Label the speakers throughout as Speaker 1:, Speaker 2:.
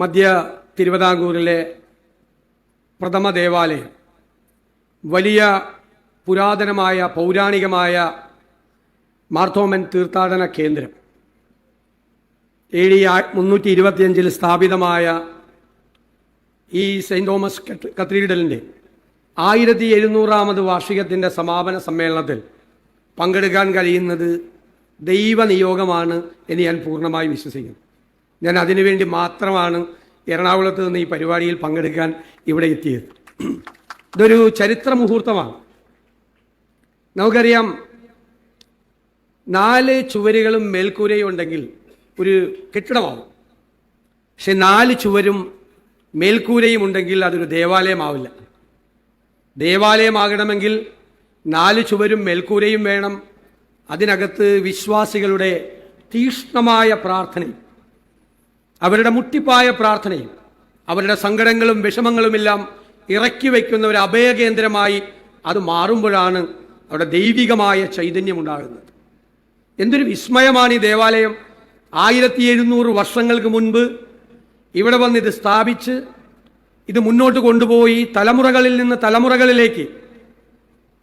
Speaker 1: മധ്യ തിരുവിതാംകൂറിലെ പ്രഥമ ദേവാലയം വലിയ പുരാതനമായ പൗരാണികമായ മാർത്തോമൻ തീർത്ഥാടന കേന്ദ്രം. AD 325 സ്ഥാപിതമായ ഈ സെയിൻറ് തോമസ് കത്തീഡ്രലിൻ്റെ 1700ാമത് വാർഷികത്തിൻ്റെ സമാപന സമ്മേളനത്തിൽ പങ്കെടുക്കാൻ കഴിയുന്നത് ദൈവനിയോഗമാണ് എന്ന് ഞാൻ പൂർണ്ണമായി വിശ്വസിക്കുന്നു. ഞാൻ അതിനുവേണ്ടി മാത്രമാണ് എറണാകുളത്ത് നിന്ന് ഈ പരിപാടിയിൽ പങ്കെടുക്കാൻ ഇവിടെ എത്തിയത്. ഇതൊരു ചരിത്ര മുഹൂർത്തമാണ്. നമുക്കറിയാം, 4 ചുവരുകളും മേൽക്കൂരയും ഉണ്ടെങ്കിൽ ഒരു കെട്ടിടമാവും. പക്ഷെ 4 ചുവരും മേൽക്കൂരയും ഉണ്ടെങ്കിൽ അതൊരു ദേവാലയമാവില്ല. ദേവാലയമാകണമെങ്കിൽ 4 ചുവരും മേൽക്കൂരയും വേണം. അതിനകത്ത് വിശ്വാസികളുടെ തീക്ഷ്ണമായ പ്രാർത്ഥനയും അവരുടെ മുട്ടിപ്പായ പ്രാർത്ഥനയും അവരുടെ സങ്കടങ്ങളും വിഷമങ്ങളുമെല്ലാം ഇറക്കി വയ്ക്കുന്ന ഒരു അഭയകേന്ദ്രമായി അത് മാറുമ്പോഴാണ് അവിടെ ദൈവികമായ ചൈതന്യം ഉണ്ടാകുന്നത്. എന്തൊരു വിസ്മയമാണ് ഈ ദേവാലയം! 1700 വർഷങ്ങൾക്ക് മുൻപ് ഇവിടെ വന്ന് ഇത് സ്ഥാപിച്ച് ഇത് മുന്നോട്ട് കൊണ്ടുപോയി തലമുറകളിൽ നിന്ന് തലമുറകളിലേക്ക്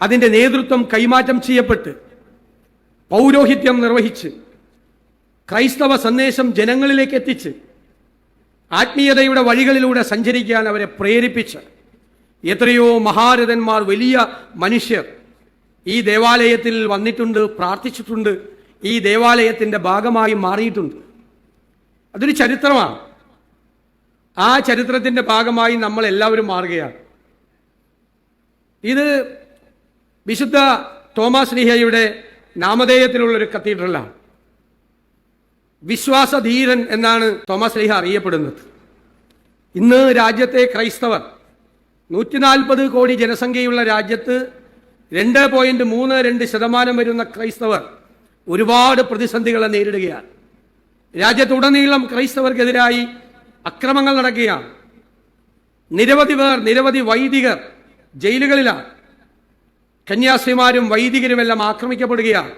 Speaker 1: അതിൻ്റെ നേതൃത്വം കൈമാറ്റം ചെയ്യപ്പെട്ട് പൗരോഹിത്യം നിർവഹിച്ച് ക്രൈസ്തവ സന്ദേശം ജനങ്ങളിലേക്ക് എത്തിച്ച് ആത്മീയതയുടെ വഴികളിലൂടെ സഞ്ചരിക്കാൻ അവരെ പ്രേരിപ്പിച്ച് എത്രയോ മഹാരഥന്മാർ, വലിയ മനുഷ്യർ ഈ ദേവാലയത്തിൽ വന്നിട്ടുണ്ട്, പ്രാർത്ഥിച്ചിട്ടുണ്ട്, ഈ ദേവാലയത്തിൻ്റെ ഭാഗമായി മാറിയിട്ടുണ്ട്. അതൊരു ചരിത്രമാണ്. ആ ചരിത്രത്തിൻ്റെ ഭാഗമായി നമ്മൾ എല്ലാവരും മാറുകയാണ്. ഇത് വിശുദ്ധ തോമാസ് ശ്ലീഹയുടെ നാമധേയത്തിലുള്ളൊരു കത്തീഡ്രലാണ്. വിശ്വാസധീരൻ എന്നാണ് തോമാസ് ശ്ലീഹ അറിയപ്പെടുന്നത്. ഇന്ന് രാജ്യത്തെ ക്രൈസ്തവർ 140 കോടി ജനസംഖ്യയുള്ള രാജ്യത്ത് 2.32% വരുന്ന ക്രൈസ്തവർ ഒരുപാട് പ്രതിസന്ധികളെ നേരിടുകയാണ്. രാജ്യത്തുടനീളം ക്രൈസ്തവർക്കെതിരായി അക്രമങ്ങൾ നടക്കുകയാണ്. നിരവധി വൈദികർ ജയിലുകളിലാണ്. കന്യാസ്ത്രീമാരും വൈദികരുമെല്ലാം ആക്രമിക്കപ്പെടുകയാണ്.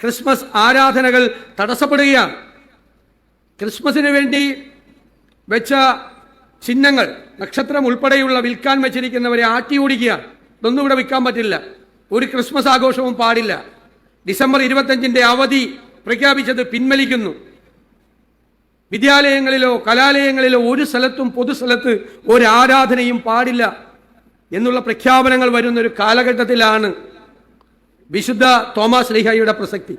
Speaker 1: ക്രിസ്മസ് ആരാധനകൾ തടസ്സപ്പെടുകയാണ്. ക്രിസ്മസിന് വേണ്ടി വെച്ച ചിഹ്നങ്ങൾ, നക്ഷത്രം ഉൾപ്പെടെയുള്ള വിൽക്കാൻ വെച്ചിരിക്കുന്നവരെ ആട്ടി ഓടിക്കുകയാണ്. ഇതൊന്നും ഇവിടെ വിൽക്കാൻ പറ്റില്ല. ഒരു ക്രിസ്മസ് ആഘോഷവും പാടില്ല. ഡിസംബർ 25 അവധി പ്രഖ്യാപിച്ചത് പിൻവലിക്കുന്നു. വിദ്യാലയങ്ങളിലോ കലാലയങ്ങളിലോ ഒരു സ്ഥലത്തും പൊതുസ്ഥലത്ത് ഒരു ആരാധനയും പാടില്ല എന്നുള്ള പ്രഖ്യാപനങ്ങൾ വരുന്നൊരു കാലഘട്ടത്തിലാണ് വിശുദ്ധ തോമാസ് ശ്ലീഹയുടെ പ്രസക്തി.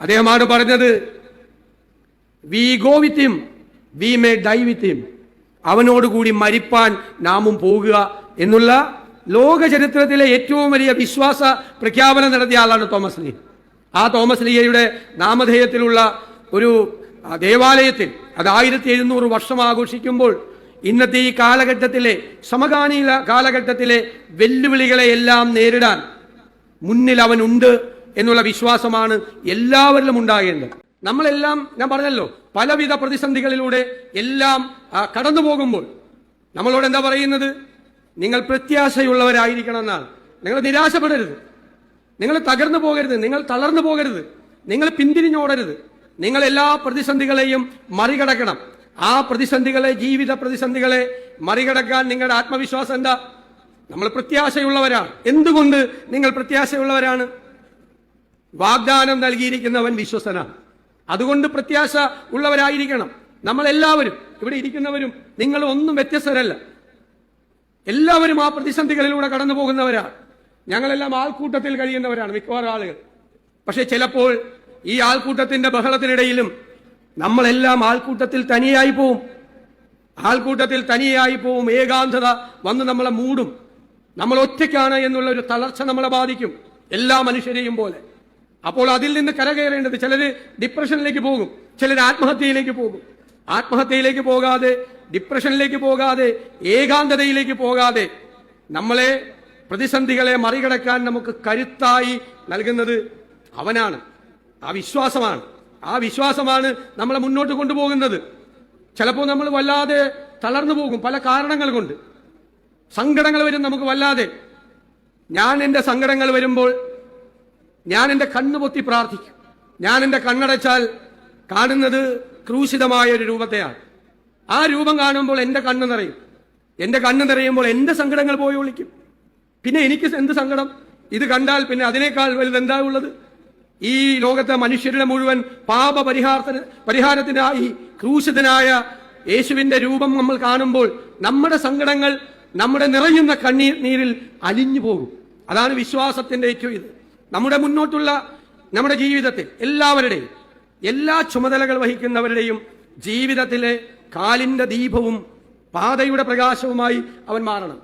Speaker 1: അദ്ദേഹമാണ് പറഞ്ഞത്, we go with him, we may die with him. അവനോടുകൂടി മരിപ്പാൻ നാമും പോകുക എന്നുള്ള ലോക ചരിത്രത്തിലെ ഏറ്റവും വലിയ വിശ്വാസ പ്രഖ്യാപനം നടത്തിയ ആളാണ് തോമസ് ശ്ലീഹ. ആ തോമസ് ശ്ലീഹയുടെ നാമധേയത്തിലുള്ള ഒരു ദേവാലയത്തിൽ അത് 1700 വർഷം ആഘോഷിക്കുമ്പോൾ ഇന്നത്തെ ഈ കാലഘട്ടത്തിലെ സമകാലീന കാലഘട്ടത്തിലെ വെല്ലുവിളികളെ എല്ലാം നേരിടാൻ മുന്നിൽ അവനുണ്ട് എന്നുള്ള വിശ്വാസമാണ് എല്ലാവരിലും ഉണ്ടാകേണ്ടത്. നമ്മളെല്ലാം, ഞാൻ പറഞ്ഞല്ലോ, പലവിധ പ്രതിസന്ധികളിലൂടെ എല്ലാം കടന്നു പോകുമ്പോൾ നമ്മളോട് എന്താ പറയുന്നത്? നിങ്ങൾ പ്രത്യാശയുള്ളവരായിരിക്കണം എന്നാണ്. നിങ്ങൾ നിരാശപ്പെടരുത്, നിങ്ങൾ തകർന്നു പോകരുത്, നിങ്ങൾ തളർന്നു പോകരുത്, നിങ്ങൾ പിന്തിരിഞ്ഞോടരുത്. നിങ്ങൾ എല്ലാ പ്രതിസന്ധികളെയും മറികടക്കണം. ആ പ്രതിസന്ധികളെ, ജീവിത പ്രതിസന്ധികളെ മറികടക്കാൻ നിങ്ങളുടെ ആത്മവിശ്വാസം എന്താ? നമ്മൾ പ്രത്യാശയുള്ളവരാണ്. എന്തുകൊണ്ട് നിങ്ങൾ പ്രത്യാശയുള്ളവരാണ്? വാഗ്ദാനം നൽകിയിരിക്കുന്നവൻ വിശ്വസനാണ്. അതുകൊണ്ട് പ്രത്യാശ ഉള്ളവരായിരിക്കണം. നമ്മളെല്ലാവരും, ഇവിടെ ഇരിക്കുന്നവരും നിങ്ങൾ ഒന്നും വ്യത്യസ്തരല്ല. എല്ലാവരും ആ പ്രതിസന്ധികളിലൂടെ കടന്നു പോകുന്നവരാണ്. ഞങ്ങളെല്ലാം ആൾക്കൂട്ടത്തിൽ കഴിയുന്നവരാണ്, മിക്കവാറും ആളുകൾ. പക്ഷെ ചിലപ്പോൾ ഈ ആൾക്കൂട്ടത്തിന്റെ ബഹളത്തിനിടയിലും നമ്മളെല്ലാം ആൾക്കൂട്ടത്തിൽ തനിയായി പോവും. ആൾക്കൂട്ടത്തിൽ തനിയായി പോവും. ഏകാന്തത വന്ന് നമ്മളെ മൂടും. നമ്മൾ ഒറ്റയ്ക്കാണ് എന്നുള്ള ഒരു തളർച്ച നമ്മളെ ബാധിക്കും, എല്ലാ മനുഷ്യരെയും പോലെ. അപ്പോൾ അതിൽ നിന്ന് കരകയറേണ്ടത്, ചിലർ ഡിപ്രഷനിലേക്ക് പോകും, ചിലർ ആത്മഹത്യയിലേക്ക് പോകും. ആത്മഹത്യയിലേക്ക് പോകാതെ, ഡിപ്രഷനിലേക്ക് പോകാതെ, ഏകാന്തതയിലേക്ക് പോകാതെ നമ്മളെ പ്രതിസന്ധികളെ മറികടക്കാൻ നമുക്ക് കരുത്തായി നൽകുന്നത് അവനാണ്. ആ വിശ്വാസമാണ്. ആ വിശ്വാസമാണ് നമ്മളെ മുന്നോട്ട് കൊണ്ടുപോകുന്നത്. ചിലപ്പോൾ നമ്മൾ വല്ലാതെ തളർന്നു പോകും, പല കാരണങ്ങൾ കൊണ്ട്. സങ്കടങ്ങൾ വരും നമുക്ക് വല്ലാതെ. ഞാൻ എൻ്റെ സങ്കടങ്ങൾ വരുമ്പോൾ ഞാൻ എൻ്റെ കണ്ണ് പൊത്തി പ്രാർത്ഥിക്കും. ഞാൻ എൻ്റെ കണ്ണടച്ചാൽ കാണുന്നത് ക്രൂശിതമായ ഒരു രൂപത്തെയാണ്. ആ രൂപം കാണുമ്പോൾ എൻ്റെ കണ്ണ് നിറയും. എൻ്റെ കണ്ണ് നിറയുമ്പോൾ എൻ്റെ സങ്കടങ്ങൾ പോയി ഒളിക്കും. പിന്നെ എനിക്ക് എന്ത് സങ്കടം? ഇത് കണ്ടാൽ പിന്നെ അതിനേക്കാൾ വലുത് എന്താ ഉള്ളത്? ഈ ലോകത്തെ മനുഷ്യരുടെ മുഴുവൻ പാപ പരിഹാരത്തിനായി ക്രൂശിതനായ യേശുവിന്റെ രൂപം നമ്മൾ കാണുമ്പോൾ നമ്മുടെ സങ്കടങ്ങൾ നമ്മുടെ നിറയുന്ന നീരിൽ അലിഞ്ഞു പോകും. അതാണ് വിശ്വാസത്തിന്റെ ഏറ്റവും ഇത്. നമ്മുടെ മുന്നോട്ടുള്ള നമ്മുടെ ജീവിതത്തിൽ എല്ലാവരുടെയും എല്ലാ ചുമതലകൾ വഹിക്കുന്നവരുടെയും ജീവിതത്തിലെ കാലിന്റെ ദീപവും പാതയുടെ പ്രകാശവുമായി അവൻ മാറണം.